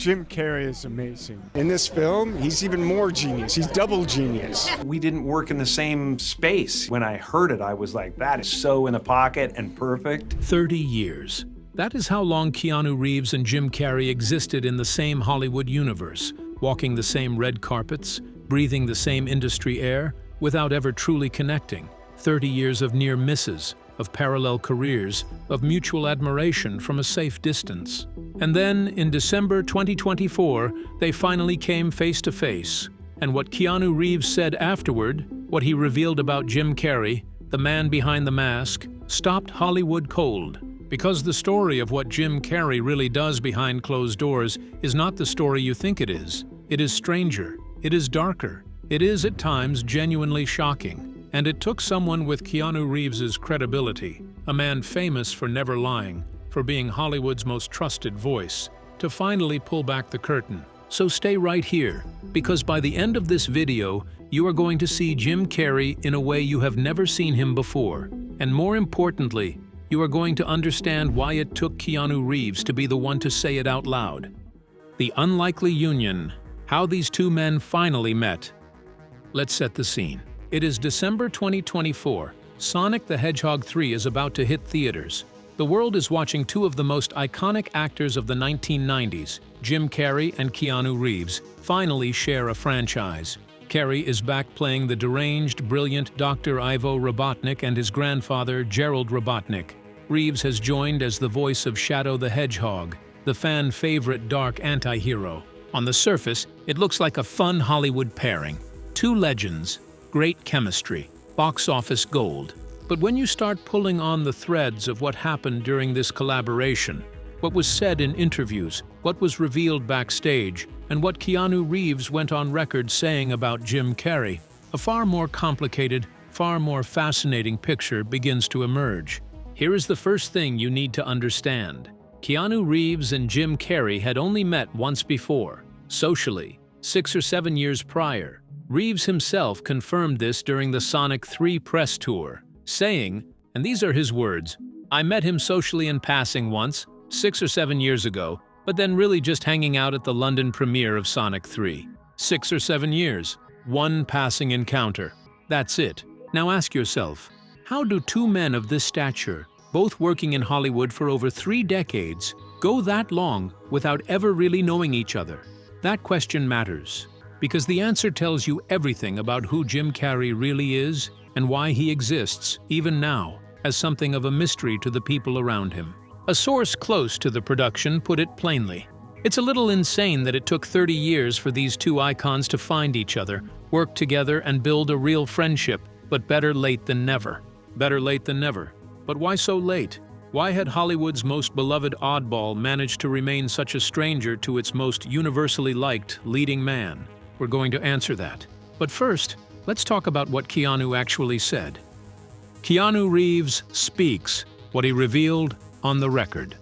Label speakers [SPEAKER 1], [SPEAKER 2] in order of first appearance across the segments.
[SPEAKER 1] Jim Carrey is amazing. In this film, he's even more genius. He's double genius.
[SPEAKER 2] We didn't work in the same space. When I heard it, I was like, that is so in the pocket and perfect.
[SPEAKER 3] 30 years. That is how long Keanu Reeves and Jim Carrey existed in the same Hollywood universe, walking the same red carpets, breathing the same industry air, without ever truly connecting. 30 years of near misses, of parallel careers, of mutual admiration from a safe distance. And then, in December 2024, they finally came face to face. And what Keanu Reeves said afterward, what he revealed about Jim Carrey, the man behind the mask, stopped Hollywood cold. Because the story of what Jim Carrey really does behind closed doors is not the story you think it is. It is stranger. It is darker. It is, at times, genuinely shocking. And it took someone with Keanu Reeves's credibility, a man famous for never lying, for being Hollywood's most trusted voice, to finally pull back the curtain. So stay right here, because by the end of this video, you are going to see Jim Carrey in a way you have never seen him before. And more importantly, you are going to understand why it took Keanu Reeves to be the one to say it out loud. The unlikely union, how these two men finally met. Let's set the scene. It is December 2024. Sonic the Hedgehog 3 is about to hit theaters. The world is watching two of the most iconic actors of the 1990s, Jim Carrey and Keanu Reeves, finally share a franchise. Carrey is back playing the deranged, brilliant Dr. Ivo Robotnik and his grandfather, Gerald Robotnik. Reeves has joined as the voice of Shadow the Hedgehog, the fan-favorite dark anti-hero. On the surface, it looks like a fun Hollywood pairing. Two legends, great chemistry, box office gold. But when you start pulling on the threads of what happened during this collaboration, what was said in interviews, what was revealed backstage, and what Keanu Reeves went on record saying about Jim Carrey, a far more complicated, far more fascinating picture begins to emerge. Here is the first thing you need to understand. Keanu Reeves and Jim Carrey had only met once before, socially, 6 or 7 years prior. Reeves himself confirmed this during the Sonic 3 press tour, saying, and these are his words, "I met him socially in passing once, 6 or 7 years ago, but then really just hanging out at the London premiere of Sonic 3. 6 or 7 years, one passing encounter. That's it." Now ask yourself, how do two men of this stature, both working in Hollywood for over 3 decades, go that long without ever really knowing each other? That question matters, because the answer tells you everything about who Jim Carrey really is and why he exists, even now, as something of a mystery to the people around him. A source close to the production put it plainly. It's a little insane that it took 30 years for these two icons to find each other, work together, and build a real friendship, but better late than never. Better late than never. But why so late? Why had Hollywood's most beloved oddball managed to remain such a stranger to its most universally liked leading man? We're going to answer that. But first, let's talk about what Keanu actually said. Keanu Reeves speaks what he revealed on the record.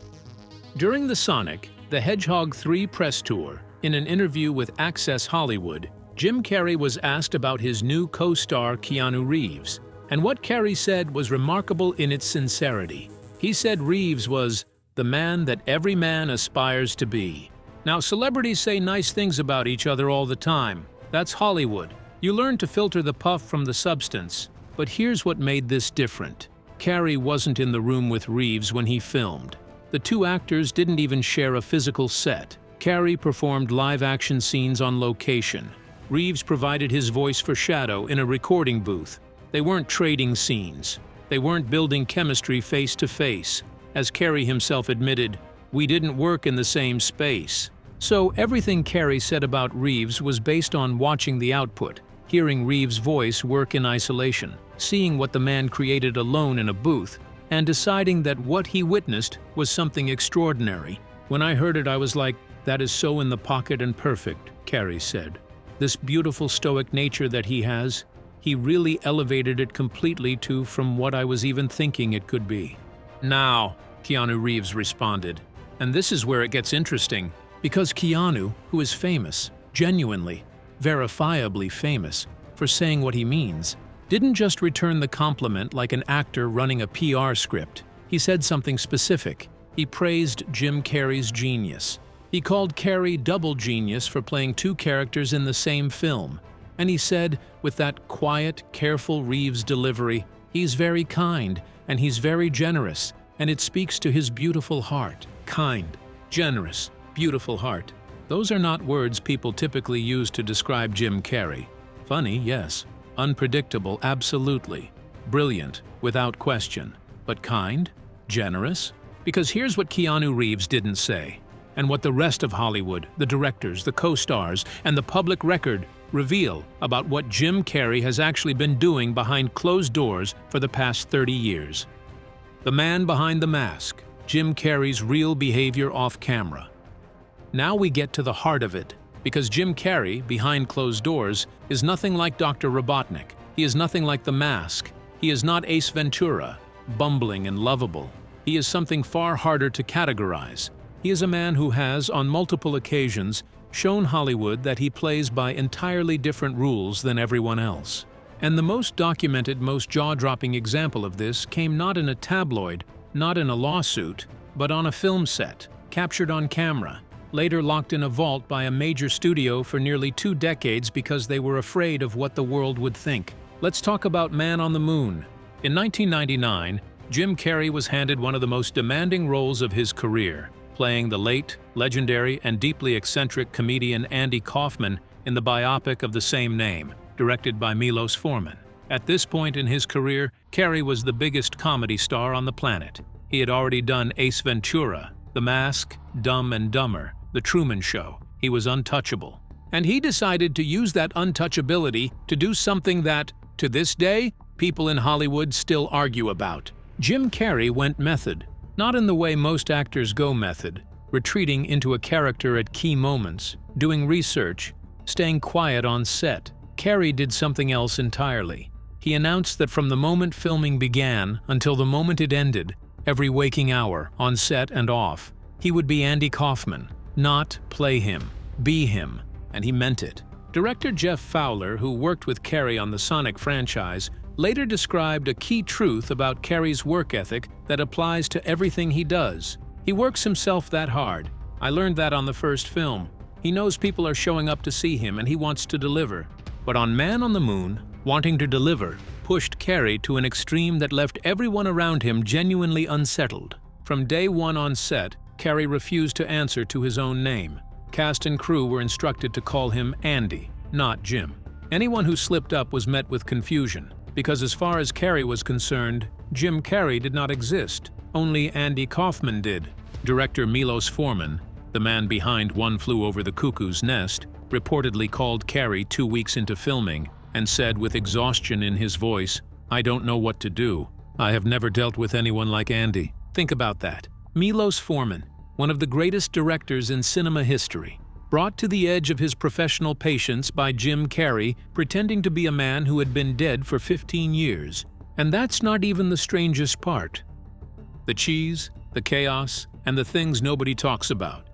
[SPEAKER 3] During the Sonic the Hedgehog 3 press tour, in an interview with Access Hollywood, Jim Carrey was asked about his new co-star Keanu Reeves, and what Carrey said was remarkable in its sincerity. He said Reeves was the man that every man aspires to be. Now, celebrities say nice things about each other all the time. That's Hollywood. You learn to filter the puff from the substance. But here's what made this different. Carrey wasn't in the room with Reeves when he filmed. The two actors didn't even share a physical set. Carrey performed live-action scenes on location. Reeves provided his voice for Shadow in a recording booth. They weren't trading scenes. They weren't building chemistry face-to-face. As Carrey himself admitted, "We didn't work in the same space." So everything Carrey said about Reeves was based on watching the output, hearing Reeves' voice work in isolation, seeing what the man created alone in a booth, and deciding that what he witnessed was something extraordinary. When I heard it, I was like, that is so in the pocket and perfect, Carrey said. This beautiful stoic nature that he has, he really elevated it completely to from what I was even thinking it could be. Now, Keanu Reeves responded, and this is where it gets interesting, because Keanu, who is famous, genuinely, verifiably famous, for saying what he means, didn't just return the compliment like an actor running a PR script. He said something specific. He praised Jim Carrey's genius. He called Carrey double genius for playing two characters in the same film, and he said, with that quiet, careful Reeves delivery, he's very kind and he's very generous, and it speaks to his beautiful heart. Kind, generous, beautiful heart. Those are not words people typically use to describe Jim Carrey. Funny, yes. Unpredictable, absolutely. Brilliant, without question. But kind? Generous? Because here's what Keanu Reeves didn't say, and what the rest of Hollywood, the directors, the co-stars, and the public record reveal about what Jim Carrey has actually been doing behind closed doors for the past 30 years. The man behind the mask, Jim Carrey's real behavior off camera. Now we get to the heart of it, because Jim Carrey, behind closed doors, is nothing like Dr. Robotnik. He is nothing like The Mask. He is not Ace Ventura, bumbling and lovable. He is something far harder to categorize. He is a man who has, on multiple occasions, shown Hollywood that he plays by entirely different rules than everyone else. And the most documented, most jaw-dropping example of this came not in a tabloid, not in a lawsuit, but on a film set, captured on camera, later locked in a vault by a major studio for nearly 2 decades because they were afraid of what the world would think. Let's talk about Man on the Moon. In 1999, Jim Carrey was handed one of the most demanding roles of his career, playing the late, legendary, and deeply eccentric comedian Andy Kaufman in the biopic of the same name, directed by Milos Forman. At this point in his career, Carrey was the biggest comedy star on the planet. He had already done Ace Ventura, The Mask, Dumb and Dumber, The Truman Show. He was untouchable. And he decided to use that untouchability to do something that, to this day, people in Hollywood still argue about. Jim Carrey went method. Not in the way most actors go method, retreating into a character at key moments, doing research, staying quiet on set. Carrey did something else entirely. He announced that from the moment filming began until the moment it ended, every waking hour, on set and off, he would be Andy Kaufman, not play him, be him, and he meant it. Director Jeff Fowler, who worked with Carrey on the Sonic franchise, later described a key truth about Carrey's work ethic that applies to everything he does. He works himself that hard. I learned that on the first film. He knows people are showing up to see him and he wants to deliver. But on Man on the Moon, wanting to deliver pushed Carrey to an extreme that left everyone around him genuinely unsettled. From day one on set, Carrey refused to answer to his own name. Cast and crew were instructed to call him Andy, not Jim. Anyone who slipped up was met with confusion, because as far as Carrey was concerned, Jim Carrey did not exist. Only Andy Kaufman did. Director Milos Forman, the man behind One Flew Over the Cuckoo's Nest, reportedly called Carrey 2 weeks into filming and said with exhaustion in his voice, "I don't know what to do. I have never dealt with anyone like Andy." Think about that. Milos Forman, one of the greatest directors in cinema history, brought to the edge of his professional patience by Jim Carrey, pretending to be a man who had been dead for 15 years. And that's not even the strangest part. The cheese, the chaos, and the things nobody talks about.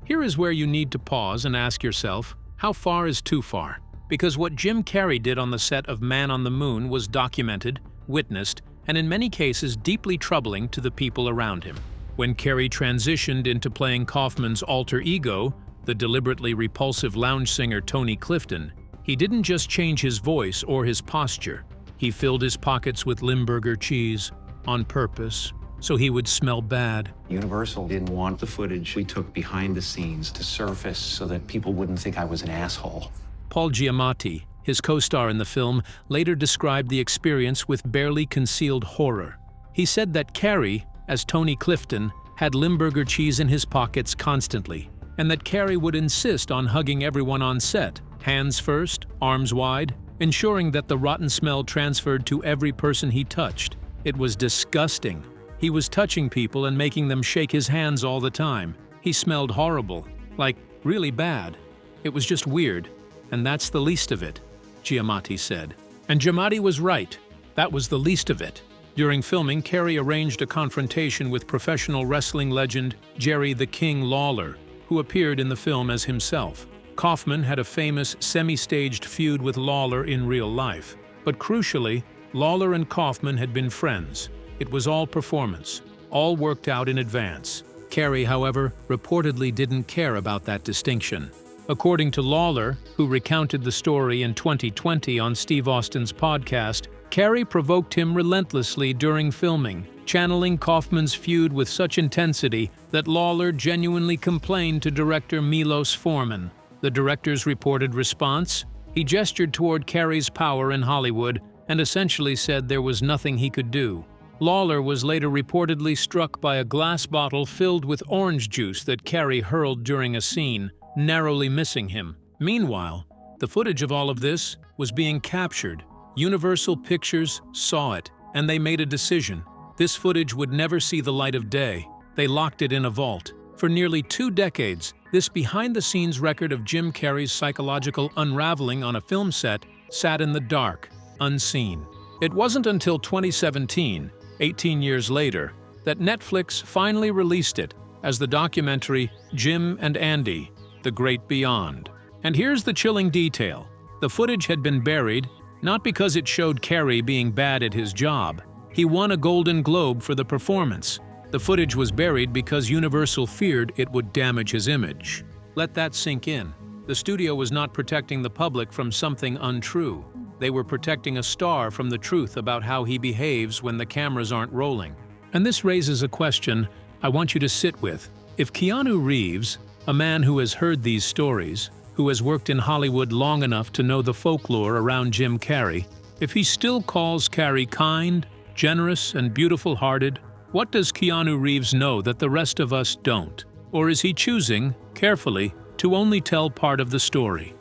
[SPEAKER 3] Here is where you need to pause and ask yourself, how far is too far? Because what Jim Carrey did on the set of Man on the Moon was documented, witnessed, and in many cases deeply troubling to the people around him. When Carrey transitioned into playing Kaufman's alter ego, the deliberately repulsive lounge singer Tony Clifton, he didn't just change his voice or his posture. He filled his pockets with Limburger cheese on purpose, so he would smell bad.
[SPEAKER 4] Universal didn't want the footage we took behind the scenes to surface so that people wouldn't think I was an asshole.
[SPEAKER 3] Paul Giamatti, his co-star in the film, later described the experience with barely concealed horror. He said that Carrey, as Tony Clifton, had Limburger cheese in his pockets constantly, and that Carrey would insist on hugging everyone on set, hands first, arms wide, ensuring that the rotten smell transferred to every person he touched. It was disgusting. He was touching people and making them shake his hands all the time. He smelled horrible, like really bad. It was just weird, and that's the least of it, Giamatti said. And Giamatti was right. That was the least of it. During filming, Carrey arranged a confrontation with professional wrestling legend Jerry the King Lawler, who appeared in the film as himself. Kaufman had a famous semi-staged feud with Lawler in real life. But crucially, Lawler and Kaufman had been friends. It was all performance, all worked out in advance. Carrey, however, reportedly didn't care about that distinction. According to Lawler, who recounted the story in 2020 on Steve Austin's podcast, Carrey provoked him relentlessly during filming, channeling Kaufman's feud with such intensity that Lawler genuinely complained to director Milos Forman. The director's reported response? He gestured toward Carrey's power in Hollywood and essentially said there was nothing he could do. Lawler was later reportedly struck by a glass bottle filled with orange juice that Carrey hurled during a scene, narrowly missing him. Meanwhile, the footage of all of this was being captured. Universal Pictures saw it, and they made a decision. This footage would never see the light of day. They locked it in a vault. For nearly 2 decades, this behind-the-scenes record of Jim Carrey's psychological unraveling on a film set sat in the dark, unseen. It wasn't until 2017, 18 years later, that Netflix finally released it as the documentary Jim and Andy: The Great Beyond. And here's the chilling detail. The footage had been buried, not because it showed Carrey being bad at his job. He won a Golden Globe for the performance. The footage was buried because Universal feared it would damage his image. Let that sink in. The studio was not protecting the public from something untrue. They were protecting a star from the truth about how he behaves when the cameras aren't rolling. And this raises a question I want you to sit with. If Keanu Reeves, a man who has heard these stories, who has worked in Hollywood long enough to know the folklore around Jim Carrey, if he still calls Carrey kind, generous, and beautiful-hearted, what does Keanu Reeves know that the rest of us don't? Or is he choosing, carefully, to only tell part of the story?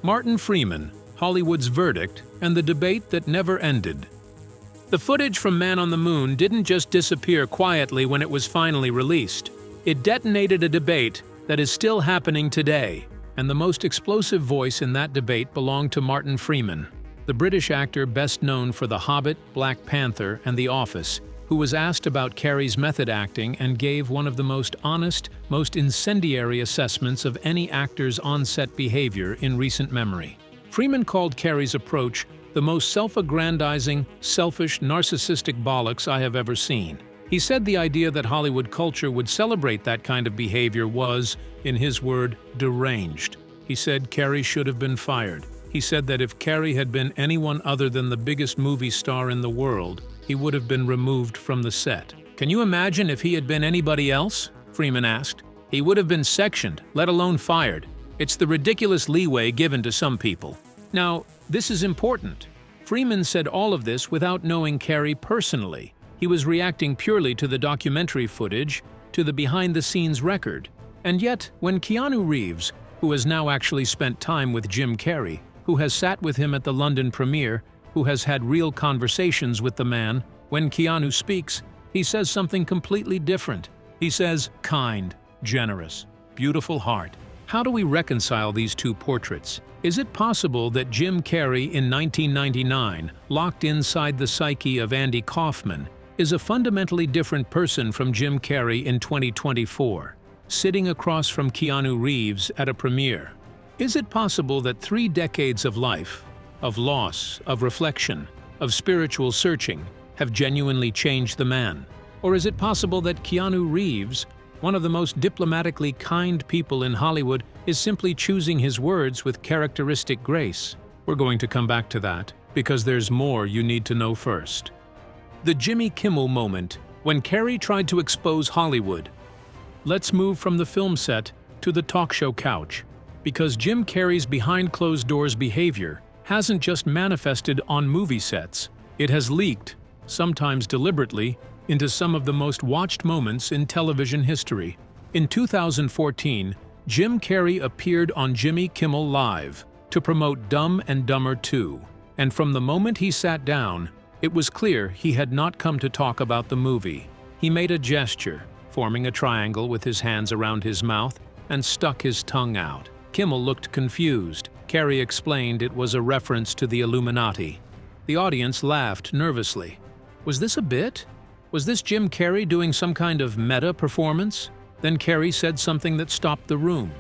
[SPEAKER 3] Martin Freeman, Hollywood's verdict, and the debate that never ended. The footage from Man on the Moon didn't just disappear quietly when it was finally released. It detonated a debate that is still happening today, and the most explosive voice in that debate belonged to Martin Freeman, the British actor best known for The Hobbit, Black Panther, and The Office, who was asked about Carrey's method acting and gave one of the most honest, most incendiary assessments of any actor's on-set behavior in recent memory. Freeman called Carrey's approach the most self-aggrandizing, selfish, narcissistic bollocks I have ever seen. He said the idea that Hollywood culture would celebrate that kind of behavior was, in his word, deranged. He said Carrey should have been fired. He said that if Carrey had been anyone other than the biggest movie star in the world, he would have been removed from the set. Can you imagine if he had been anybody else? Freeman asked. He would have been sectioned, let alone fired. It's the ridiculous leeway given to some people. Now, this is important. Freeman said all of this without knowing Carrey personally. He was reacting purely to the documentary footage, to the behind-the-scenes record. And yet, when Keanu Reeves, who has now actually spent time with Jim Carrey, who has sat with him at the London premiere, who has had real conversations with the man, when Keanu speaks, he says something completely different. He says, kind, generous, beautiful heart. How do we reconcile these two portraits? Is it possible that Jim Carrey in 1999, locked inside the psyche of Andy Kaufman, is a fundamentally different person from Jim Carrey in 2024, sitting across from Keanu Reeves at a premiere? Is it possible that 3 decades of life, of loss, of reflection, of spiritual searching, have genuinely changed the man? Or is it possible that Keanu Reeves, one of the most diplomatically kind people in Hollywood, is simply choosing his words with characteristic grace? We're going to come back to that, because there's more you need to know first. The Jimmy Kimmel moment, when Carrey tried to expose Hollywood. Let's move from the film set to the talk show couch, because Jim Carrey's behind-closed-doors behavior hasn't just manifested on movie sets. It has leaked, sometimes deliberately, into some of the most watched moments in television history. In 2014, Jim Carrey appeared on Jimmy Kimmel Live to promote Dumb and Dumber 2, and from the moment he sat down, it was clear he had not come to talk about the movie. He made a gesture, forming a triangle with his hands around his mouth, and stuck his tongue out. Kimmel looked confused. Carrey explained it was a reference to the Illuminati. The audience laughed nervously. Was this a bit? Was this Jim Carrey doing some kind of meta performance? Then Carrey said something that stopped the room.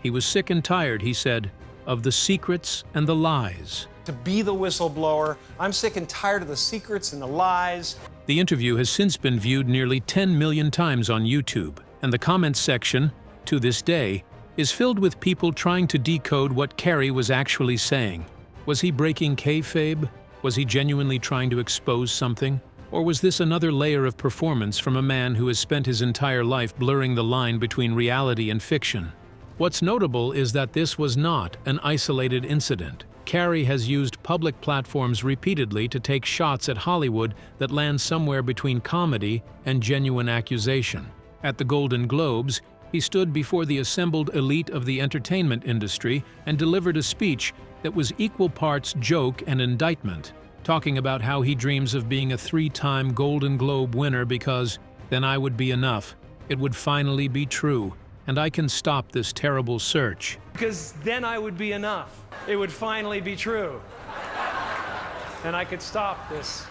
[SPEAKER 3] He was sick and tired, he said, of the secrets and the lies.
[SPEAKER 5] To be the whistleblower, I'm sick and tired of the secrets and the lies.
[SPEAKER 3] The interview has since been viewed nearly 10 million times on YouTube, and the comments section, to this day, is filled with people trying to decode what Carrey was actually saying. Was he breaking kayfabe? Was he genuinely trying to expose something? Or was this another layer of performance from a man who has spent his entire life blurring the line between reality and fiction? What's notable is that this was not an isolated incident. Carrey has used public platforms repeatedly to take shots at Hollywood that land somewhere between comedy and genuine accusation. At the Golden Globes, he stood before the assembled elite of the entertainment industry and delivered a speech that was equal parts joke and indictment, talking about how he dreams of being a 3-time Golden Globe winner because then I would be enough. It would finally be true, and I can stop this terrible search.
[SPEAKER 6] Because then I would be enough. It would finally be true. And I could stop this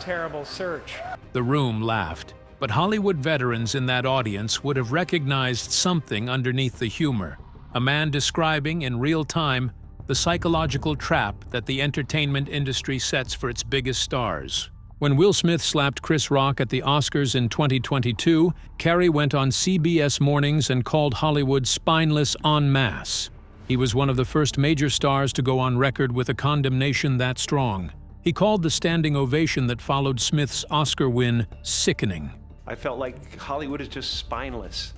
[SPEAKER 6] terrible search.
[SPEAKER 3] The room laughed, but Hollywood veterans in that audience would have recognized something underneath the humor. A man describing in real time the psychological trap that the entertainment industry sets for its biggest stars. When Will Smith slapped Chris Rock at the Oscars in 2022, Carrey went on CBS Mornings and called Hollywood spineless en masse. He was one of the first major stars to go on record with a condemnation that strong. He called the standing ovation that followed Smith's Oscar win sickening.
[SPEAKER 6] I felt like Hollywood is just spineless,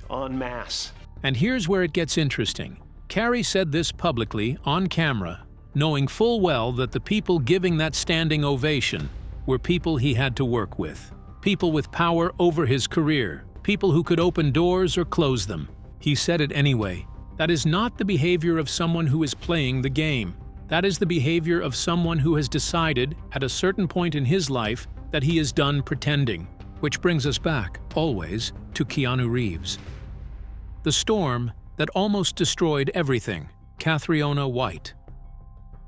[SPEAKER 6] en masse.
[SPEAKER 3] And here's where it gets interesting. Carrey said this publicly, on camera, knowing full well that the people giving that standing ovation were people he had to work with. People with power over his career. People who could open doors or close them. He said it anyway. That is not the behavior of someone who is playing the game. That is the behavior of someone who has decided, at a certain point in his life, that he is done pretending. Which brings us back, always, to Keanu Reeves. The storm that almost destroyed everything, Catriona White.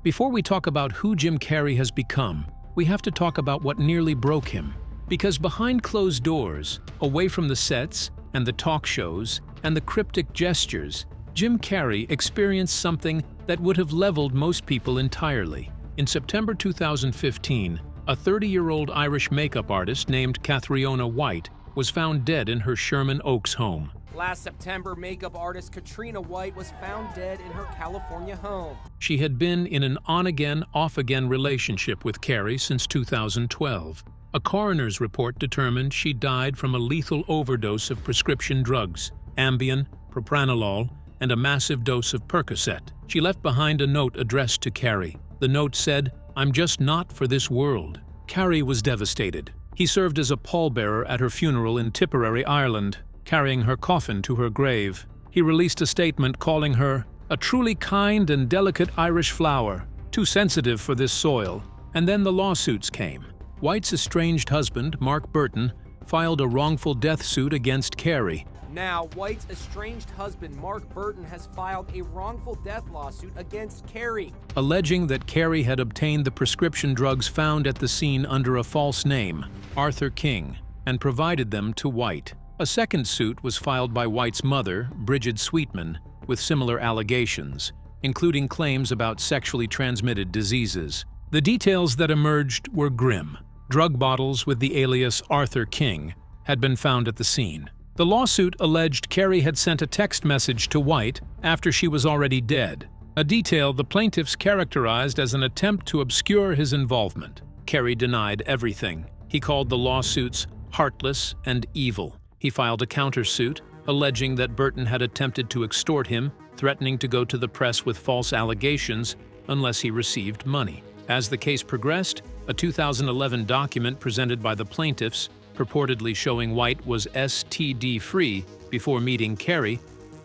[SPEAKER 3] Before we talk about who Jim Carrey has become, we have to talk about what nearly broke him. Because behind closed doors, away from the sets and the talk shows and the cryptic gestures, Jim Carrey experienced something that would have leveled most people entirely. In September 2015, a 30-year-old Irish makeup artist named Catriona White was found dead in her Sherman Oaks home.
[SPEAKER 7] Last September, makeup artist Catriona White was found dead in her California home.
[SPEAKER 3] She had been in an on-again, off-again relationship with Carrey since 2012. A coroner's report determined she died from a lethal overdose of prescription drugs, Ambien, propranolol, and a massive dose of Percocet. She left behind a note addressed to Carrey. The note said, "I'm just not for this world." Carrey was devastated. He served as a pallbearer at her funeral in Tipperary, Ireland, carrying her coffin to her grave. He released a statement calling her a truly kind and delicate Irish flower, too sensitive for this soil. And then the lawsuits came. White's estranged husband, Mark Burton, filed a wrongful death suit against Carrey.
[SPEAKER 7] Now, White's estranged husband, Mark Burton, has filed a wrongful death lawsuit against Carrey,
[SPEAKER 3] alleging that Carrey had obtained the prescription drugs found at the scene under a false name, Arthur King, and provided them to White. A second suit was filed by White's mother, Bridget Sweetman, with similar allegations, including claims about sexually transmitted diseases. The details that emerged were grim. Drug bottles with the alias Arthur King had been found at the scene. The lawsuit alleged Carrey had sent a text message to White after she was already dead, a detail the plaintiffs characterized as an attempt to obscure his involvement. Carrey denied everything. He called the lawsuits heartless and evil. He filed a countersuit, alleging that Burton had attempted to extort him, threatening to go to the press with false allegations unless he received money. As the case progressed, a 2011 document presented by the plaintiffs, purportedly showing White was STD-free before meeting Carrey,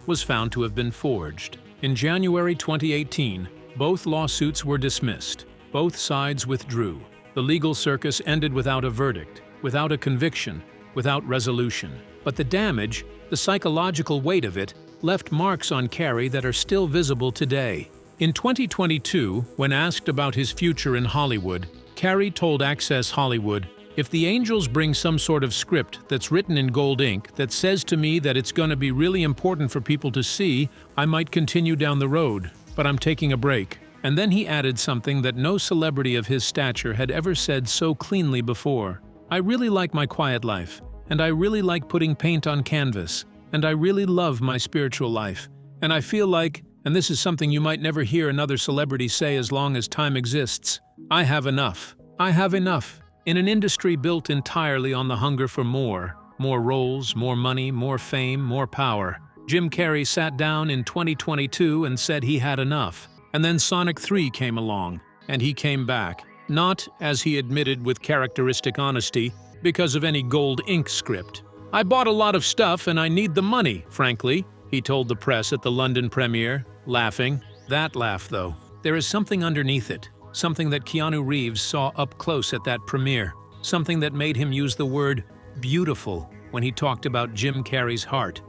[SPEAKER 3] was found to have been forged. In January 2018, both lawsuits were dismissed. Both sides withdrew. The legal circus ended without a verdict, without a conviction, without resolution. But the damage, the psychological weight of it, left marks on Carrey that are still visible today. In 2022, when asked about his future in Hollywood, Carrey told Access Hollywood, "If the angels bring some sort of script that's written in gold ink that says to me that it's going to be really important for people to see, I might continue down the road, but I'm taking a break." And then he added something that no celebrity of his stature had ever said so cleanly before. "I really like my quiet life. and I really like putting paint on canvas, and I really love my spiritual life, and I feel like, and this is something you might never hear another celebrity say as long as time exists, I have enough. I have enough. In an industry built entirely on the hunger for more roles, more money, more fame, more power, Jim Carrey sat down in 2022 and said he had enough. And then Sonic 3 came along, and he came back. Not, as he admitted with characteristic honesty, because of any gold ink script. I bought a lot of stuff and I need the money, frankly, he told the press at the London premiere, laughing. That laugh, though, there is something underneath it, something that Keanu Reeves saw up close at that premiere, something that made him use the word beautiful when he talked about Jim Carrey's heart.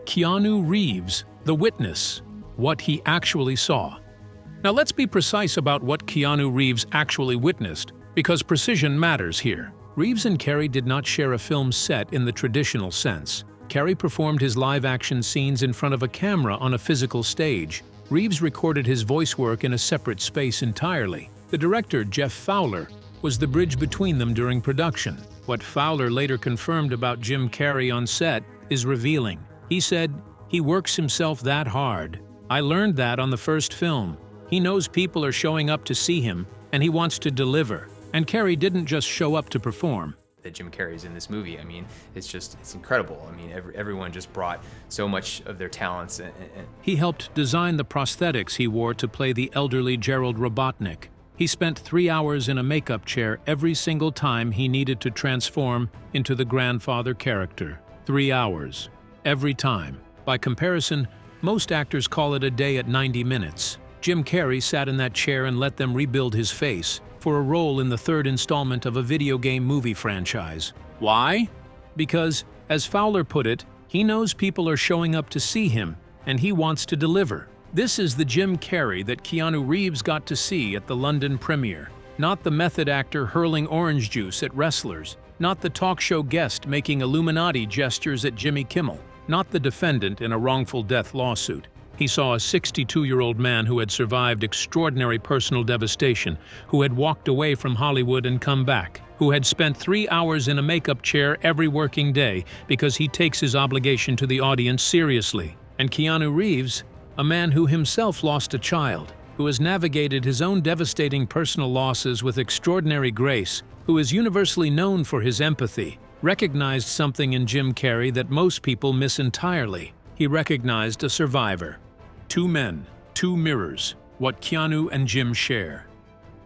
[SPEAKER 3] Keanu Reeves, the witness, what he actually saw. Now let's be precise about what Keanu Reeves actually witnessed, because precision matters here. Reeves and Carrey did not share a film set in the traditional sense. Carrey performed his live-action scenes in front of a camera on a physical stage. Reeves recorded his voice work in a separate space entirely. The director, Jeff Fowler, was the bridge between them during production. What Fowler later confirmed about Jim Carrey on set is revealing. He said, "He works himself that hard. I learned that on the first film. He knows people are showing up to see him, and he wants to deliver." And Carrey didn't just show up to perform.
[SPEAKER 8] That Jim Carrey's in this movie, I mean, it's incredible. I mean, everyone just brought so much of their talents.
[SPEAKER 3] He helped design the prosthetics he wore to play the elderly Gerald Robotnik. He spent 3 hours in a makeup chair every single time he needed to transform into the grandfather character. 3 hours. Every time. By comparison, most actors call it a day at 90 minutes. Jim Carrey sat in that chair and let them rebuild his face for a role in the third installment of a video game movie franchise. Why? Because, as Fowler put it, he knows people are showing up to see him, and he wants to deliver. This is the Jim Carrey that Keanu Reeves got to see at the London premiere. Not the method actor hurling orange juice at wrestlers. Not the talk show guest making Illuminati gestures at Jimmy Kimmel. Not the defendant in a wrongful death lawsuit. He saw a 62-year-old man who had survived extraordinary personal devastation, who had walked away from Hollywood and come back, who had spent 3 hours in a makeup chair every working day because he takes his obligation to the audience seriously. And Keanu Reeves, a man who himself lost a child, who has navigated his own devastating personal losses with extraordinary grace, who is universally known for his empathy, recognized something in Jim Carrey that most people miss entirely. He recognized a survivor. 2 men, 2 mirrors, what Keanu and Jim share.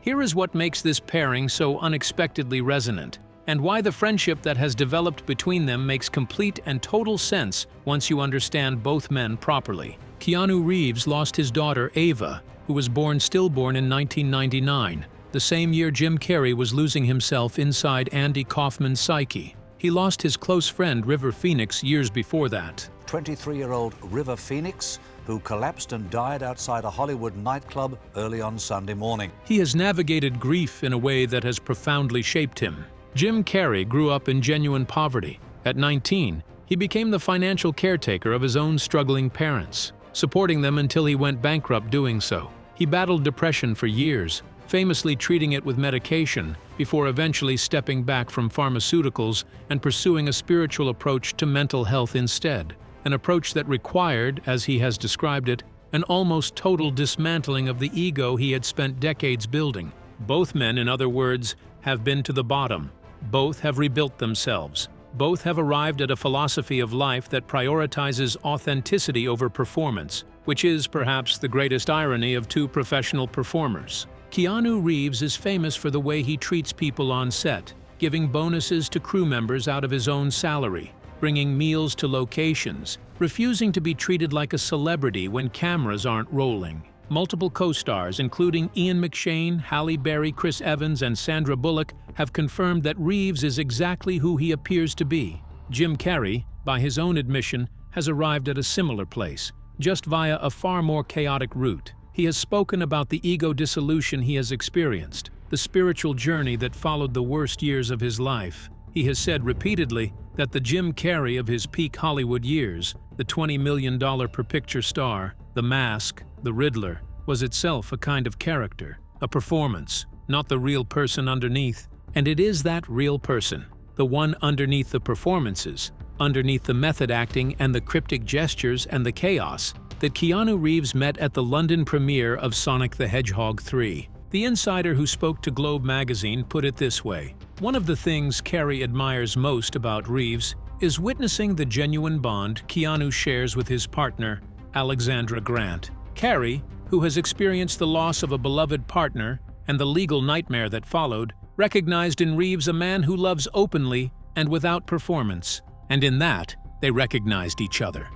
[SPEAKER 3] Here is what makes this pairing so unexpectedly resonant, and why the friendship that has developed between them makes complete and total sense once you understand both men properly. Keanu Reeves lost his daughter Ava, who was stillborn in 1999, the same year Jim Carrey was losing himself inside Andy Kaufman's psyche. He lost his close friend River Phoenix years before that.
[SPEAKER 9] 23-year-old River Phoenix, who collapsed and died outside a Hollywood nightclub early on Sunday morning.
[SPEAKER 3] He has navigated grief in a way that has profoundly shaped him. Jim Carrey grew up in genuine poverty. At 19, he became the financial caretaker of his own struggling parents, supporting them until he went bankrupt doing so. He battled depression for years, famously treating it with medication, before eventually stepping back from pharmaceuticals and pursuing a spiritual approach to mental health instead. An approach that required, as he has described it, an almost total dismantling of the ego he had spent decades building. Both men, in other words, have been to the bottom. Both have rebuilt themselves. Both have arrived at a philosophy of life that prioritizes authenticity over performance, which is perhaps the greatest irony of 2 professional performers. Keanu Reeves is famous for the way he treats people on set, giving bonuses to crew members out of his own salary, bringing meals to locations, refusing to be treated like a celebrity when cameras aren't rolling. Multiple co-stars, including Ian McShane, Halle Berry, Chris Evans, and Sandra Bullock, have confirmed that Reeves is exactly who he appears to be. Jim Carrey, by his own admission, has arrived at a similar place, just via a far more chaotic route. He has spoken about the ego dissolution he has experienced, the spiritual journey that followed the worst years of his life. He has said repeatedly that the Jim Carrey of his peak Hollywood years, the $20 million per picture star, the Mask, the Riddler, was itself a kind of character, a performance, not the real person underneath. And it is that real person, the one underneath the performances, underneath the method acting and the cryptic gestures and the chaos, that Keanu Reeves met at the London premiere of Sonic the Hedgehog 3. The insider who spoke to Globe magazine put it this way: "One of the things Carrey admires most about Reeves is witnessing the genuine bond Keanu shares with his partner, Alexandra Grant. Carrey, who has experienced the loss of a beloved partner and the legal nightmare that followed, recognized in Reeves a man who loves openly and without performance, and in that, they recognized each other."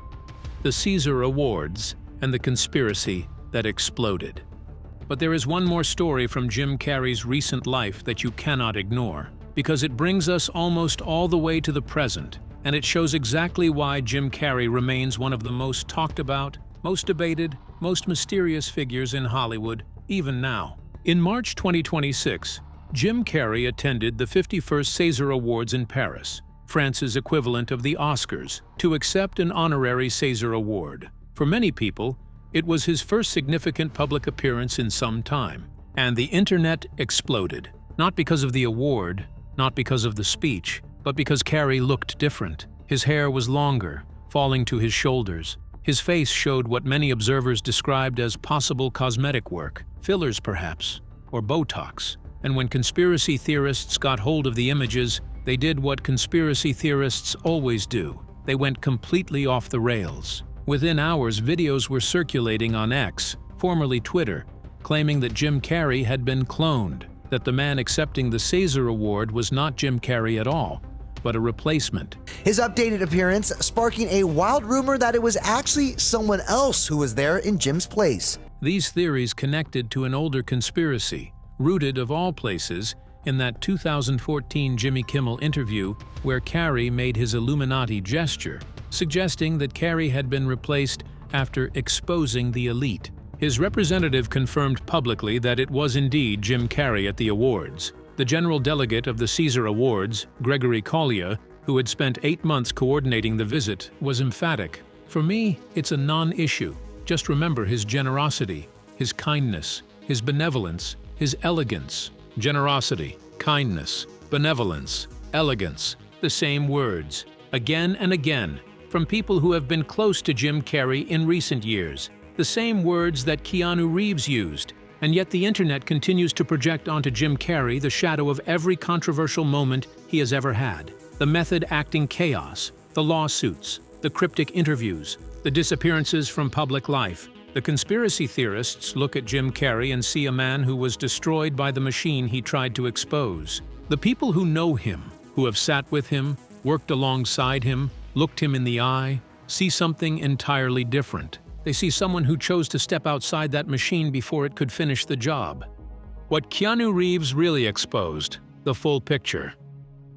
[SPEAKER 3] The Caesar Awards and the conspiracy that exploded. But there is one more story from Jim Carrey's recent life that you cannot ignore, because it brings us almost all the way to the present, and it shows exactly why Jim Carrey remains one of the most talked about, most debated, most mysterious figures in Hollywood, even now. In March 2026, Jim Carrey attended the 51st Caesar Awards in Paris, France's equivalent of the Oscars, to accept an honorary Caesar Award. For many people, it was his first significant public appearance in some time, and the internet exploded. Not because of the award, not because of the speech, but because Carrey looked different. His hair was longer, falling to his shoulders. His face showed what many observers described as possible cosmetic work, fillers perhaps, or Botox. And when conspiracy theorists got hold of the images, they did what conspiracy theorists always do. They went completely off the rails. Within hours, videos were circulating on X, formerly Twitter, claiming that Jim Carrey had been cloned, that the man accepting the Caesar Award was not Jim Carrey at all, but a replacement.
[SPEAKER 10] His updated appearance sparking a wild rumor that it was actually someone else who was there in Jim's place.
[SPEAKER 3] These theories connected to an older conspiracy, rooted of all places in that 2014 Jimmy Kimmel interview where Carrey made his Illuminati gesture, suggesting that Carrey had been replaced after exposing the elite. His representative confirmed publicly that it was indeed Jim Carrey at the awards. The general delegate of the Caesar Awards, Gregory Collier, who had spent 8 months coordinating the visit, was emphatic. "For me, it's a non-issue. Just remember his generosity, his kindness, his benevolence, his elegance." Generosity, kindness, benevolence, elegance, the same words, again and again, from people who have been close to Jim Carrey in recent years. The same words that Keanu Reeves used, and yet the internet continues to project onto Jim Carrey the shadow of every controversial moment he has ever had. The method-acting chaos, the lawsuits, the cryptic interviews, the disappearances from public life. The conspiracy theorists look at Jim Carrey and see a man who was destroyed by the machine he tried to expose. The people who know him, who have sat with him, worked alongside him, looked him in the eye, see something entirely different. They see someone who chose to step outside that machine before it could finish the job. What Keanu Reeves really exposed, the full picture.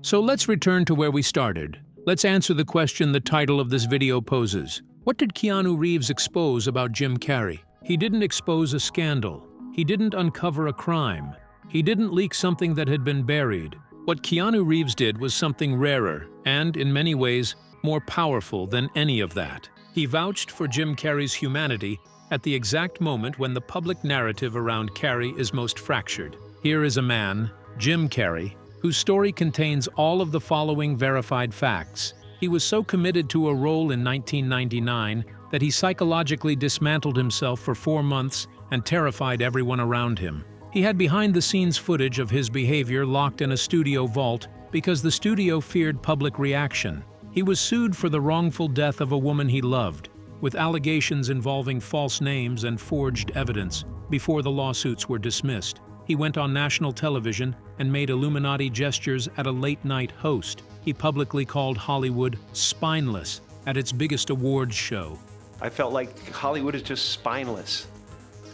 [SPEAKER 3] So let's return to where we started. Let's answer the question the title of this video poses. What did Keanu Reeves expose about Jim Carrey? He didn't expose a scandal. He didn't uncover a crime. He didn't leak something that had been buried. What Keanu Reeves did was something rarer and, in many ways, more powerful than any of that. He vouched for Jim Carrey's humanity at the exact moment when the public narrative around Carrey is most fractured. Here is a man, Jim Carrey, whose story contains all of the following verified facts. He was so committed to a role in 1999 that he psychologically dismantled himself for 4 months and terrified everyone around him. He had behind-the-scenes footage of his behavior locked in a studio vault because the studio feared public reaction. He was sued for the wrongful death of a woman he loved, with allegations involving false names and forged evidence, before the lawsuits were dismissed. He went on national television and made Illuminati gestures at a late-night host. He publicly called Hollywood spineless at its biggest awards show.
[SPEAKER 2] I felt like Hollywood is just spineless,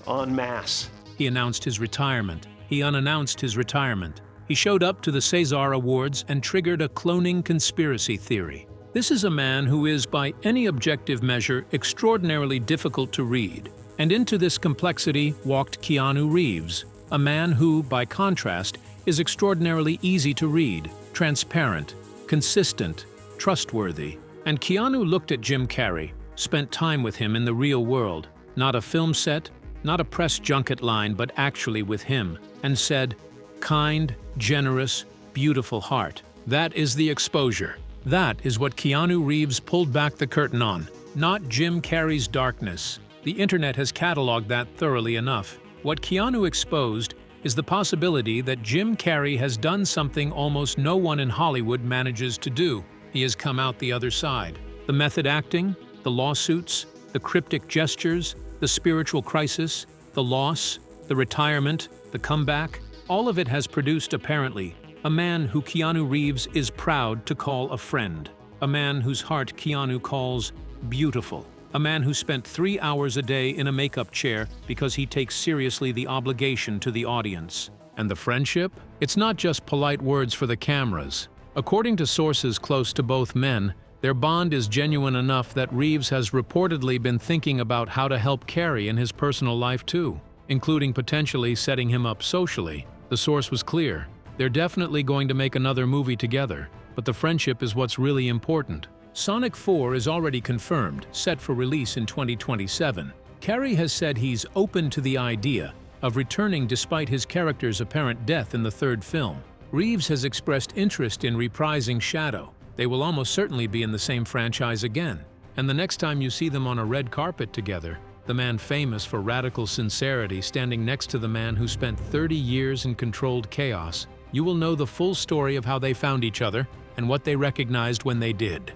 [SPEAKER 2] en masse.
[SPEAKER 3] He announced his retirement. He unannounced his retirement. He showed up to the Caesar Awards and triggered a cloning conspiracy theory. This is a man who is, by any objective measure, extraordinarily difficult to read. And into this complexity walked Keanu Reeves, a man who, by contrast, is extraordinarily easy to read, transparent, consistent, trustworthy. And Keanu looked at Jim Carrey, spent time with him in the real world, not a film set, not a press junket line, but actually with him, and said, "Kind, generous, beautiful heart." That is the exposure. That is what Keanu Reeves pulled back the curtain on, not Jim Carrey's darkness. The internet has cataloged that thoroughly enough. What Keanu exposed is the possibility that Jim Carrey has done something almost no one in Hollywood manages to do. He has come out the other side. The method acting, the lawsuits, the cryptic gestures, the spiritual crisis, the loss, the retirement, the comeback, all of it has produced, apparently, a man who Keanu Reeves is proud to call a friend. A man whose heart Keanu calls beautiful. A man who spent 3 hours a day in a makeup chair because he takes seriously the obligation to the audience. And the friendship? It's not just polite words for the cameras. According to sources close to both men, their bond is genuine enough that Reeves has reportedly been thinking about how to help Carrey in his personal life too, including potentially setting him up socially. The source was clear. They're definitely going to make another movie together, but the friendship is what's really important. Sonic 4 is already confirmed, set for release in 2027. Carrey has said he's open to the idea of returning despite his character's apparent death in the third film. Reeves has expressed interest in reprising Shadow. They will almost certainly be in the same franchise again. And the next time you see them on a red carpet together, the man famous for radical sincerity standing next to the man who spent 30 years in controlled chaos, you will know the full story of how they found each other and what they recognized when they did.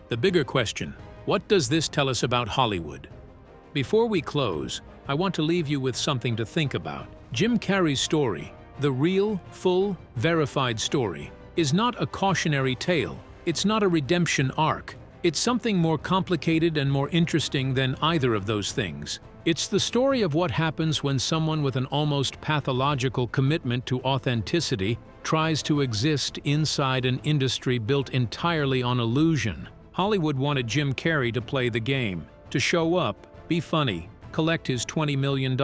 [SPEAKER 3] The bigger question, what does this tell us about Hollywood? Before we close, I want to leave you with something to think about. Jim Carrey's story, the real, full, verified story, is not a cautionary tale. It's not a redemption arc. It's something more complicated and more interesting than either of those things. It's the story of what happens when someone with an almost pathological commitment to authenticity tries to exist inside an industry built entirely on illusion. Hollywood wanted Jim Carrey to play the game, to show up, be funny, collect his $20 million,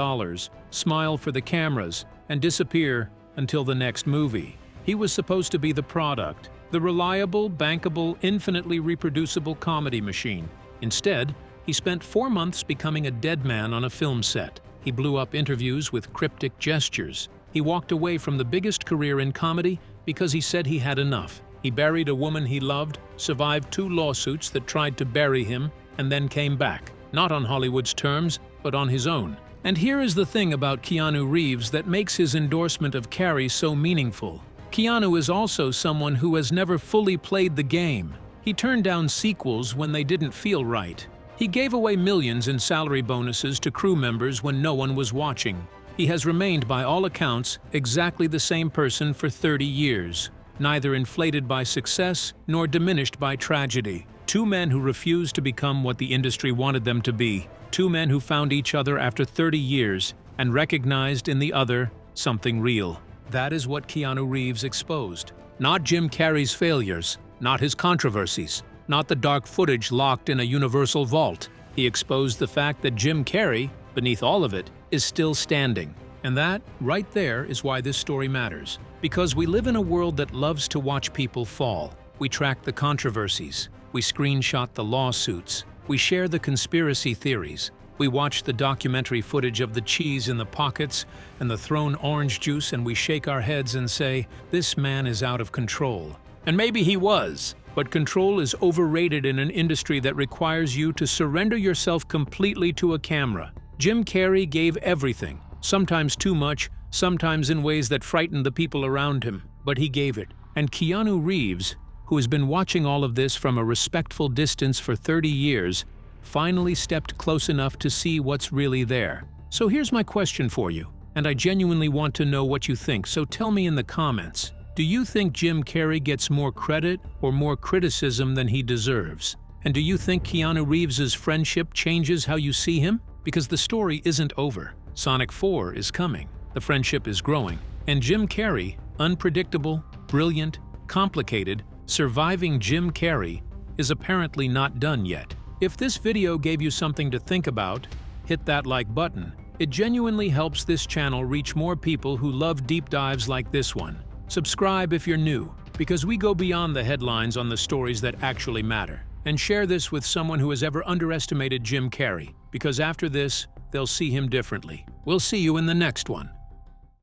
[SPEAKER 3] smile for the cameras, and disappear until the next movie. He was supposed to be the product, the reliable, bankable, infinitely reproducible comedy machine. Instead, he spent 4 months becoming a dead man on a film set. He blew up interviews with cryptic gestures. He walked away from the biggest career in comedy because he said he had enough. He buried a woman he loved, survived 2 lawsuits that tried to bury him, and then came back. Not on Hollywood's terms, but on his own. And here is the thing about Keanu Reeves that makes his endorsement of Carrey so meaningful. Keanu is also someone who has never fully played the game. He turned down sequels when they didn't feel right. He gave away millions in salary bonuses to crew members when no one was watching. He has remained, by all accounts, exactly the same person for 30 years, neither inflated by success nor diminished by tragedy. 2 men who refused to become what the industry wanted them to be. 2 men who found each other after 30 years and recognized in the other something real. That is what Keanu Reeves exposed. Not Jim Carrey's failures, not his controversies, not the dark footage locked in a universal vault. He exposed the fact that Jim Carrey, beneath all of it, is still standing. And that, right there, is why this story matters. Because we live in a world that loves to watch people fall. We track the controversies. We screenshot the lawsuits. We share the conspiracy theories. We watch the documentary footage of the cheese in the pockets and the thrown orange juice, and we shake our heads and say, this man is out of control. And maybe he was, but control is overrated in an industry that requires you to surrender yourself completely to a camera. Jim Carrey gave everything, sometimes too much, sometimes in ways that frightened the people around him, but he gave it. And Keanu Reeves, who has been watching all of this from a respectful distance for 30 years, finally stepped close enough to see what's really there. So here's my question for you, and I genuinely want to know what you think, so tell me in the comments. Do you think Jim Carrey gets more credit or more criticism than he deserves? And do you think Keanu Reeves' friendship changes how you see him? Because the story isn't over. Sonic 4 is coming, the friendship is growing, and Jim Carrey, unpredictable, brilliant, complicated, surviving Jim Carrey, is apparently not done yet. If this video gave you something to think about, hit that like button. It genuinely helps this channel reach more people who love deep dives like this one. Subscribe if you're new, because we go beyond the headlines on the stories that actually matter. And share this with someone who has ever underestimated Jim Carrey, because after this, they'll see him differently. We'll see you in the next one.